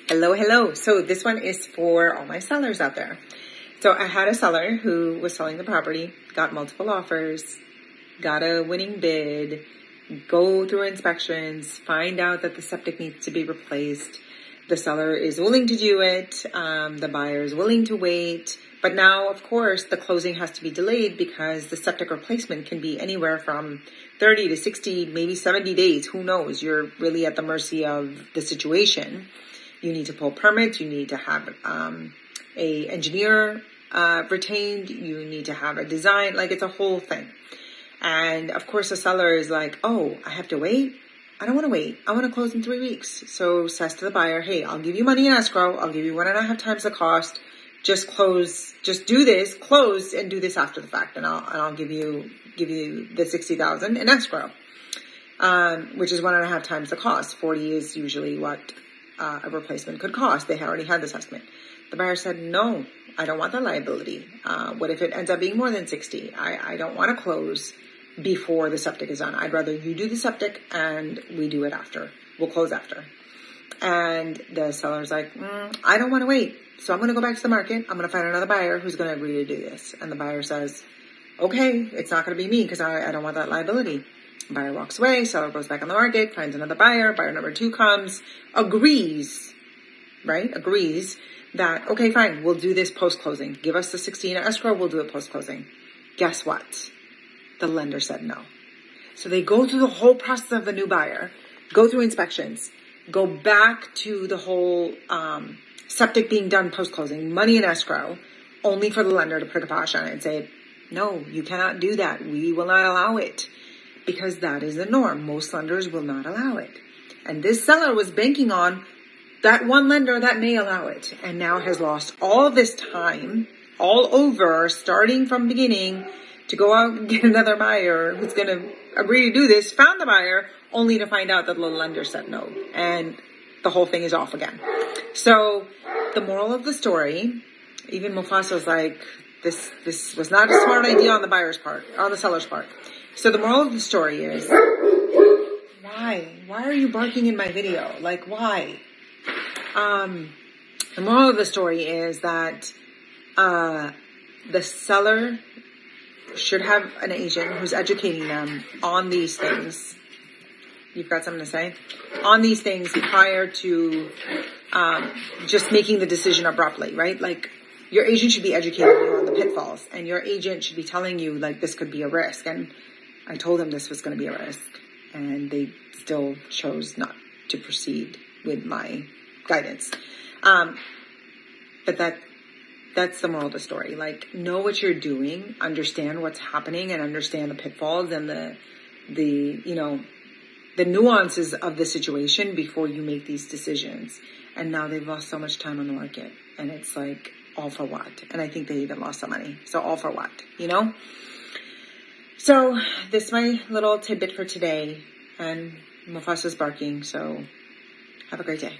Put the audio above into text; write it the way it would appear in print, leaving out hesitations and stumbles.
Hello, hello. So this one is for all my sellers out there. So I had a seller who was selling the property, got multiple offers, got a winning bid, go through inspections, find out that the septic needs to be replaced. The seller is willing to do it. The buyer is willing to wait. But now, of course, the closing has to be delayed because the septic replacement can be anywhere from 30 to 60, maybe 70 days. Who knows? You're really at the mercy of the situation. You need to pull permits. You need to have a engineer retained. You need to have a design. Like, it's a whole thing. And of course, the seller is like, oh, I have to wait? I don't want to wait. I want to close in 3 weeks. So says to the buyer, hey, I'll give you money in escrow. I'll give you 1.5 times the cost. Just close, just do this, close, and do this after the fact. And I'll give you the $60,000 in escrow, which is 1.5 times the cost. 40 is usually what a replacement could cost. They already had this estimate. The buyer said, no, I don't want that liability. What if it ends up being more than 60? I don't want to close before the septic is done. I'd rather you do the septic and we do it after. We'll close after. And the seller's like, I don't want to wait. So I'm going to go back to the market. I'm going to find another buyer who's going to agree to do this. And the buyer says, okay, it's not going to be me because I don't want that liability. Buyer walks away, seller goes back on the market, finds another buyer, buyer number 2 comes, agrees that, okay, fine, we'll do this post-closing. Give us the 60 in escrow, we'll do it post-closing. Guess what? The lender said no. So they go through the whole process of the new buyer, go through inspections, go back to the whole septic being done post-closing, money in escrow, only for the lender to put a kibosh on it and say, no, you cannot do that. We will not allow it. Because that is the norm. Most lenders will not allow it. And this seller was banking on that one lender that may allow it, and now has lost all this time, all over, starting from beginning, to go out and get another buyer who's going to agree to do this, found the buyer, only to find out that the lender said no. And the whole thing is off again. So the moral of the story, even Mufasa's like, this was not a smart idea on the buyer's part, on the seller's part. So the moral of the story is, why? Why are you barking in my video? Like, why? The moral of the story is that the seller should have an agent who's educating them on these things. You've got something to say? On these things prior to just making the decision abruptly, right? Like, your agent should be educating you on the pitfalls, and your agent should be telling you, like, this could be a risk. And I told them this was going to be a risk, and they still chose not to proceed with my guidance. But that's the moral of the story. Like, know what you're doing, understand what's happening, and understand the pitfalls and the nuances of the situation before you make these decisions. And now they've lost so much time on the market, and it's like, all for what? And I think they even lost some money. So all for what, So this is my little tidbit for today, and Mufasa's barking, so have a great day.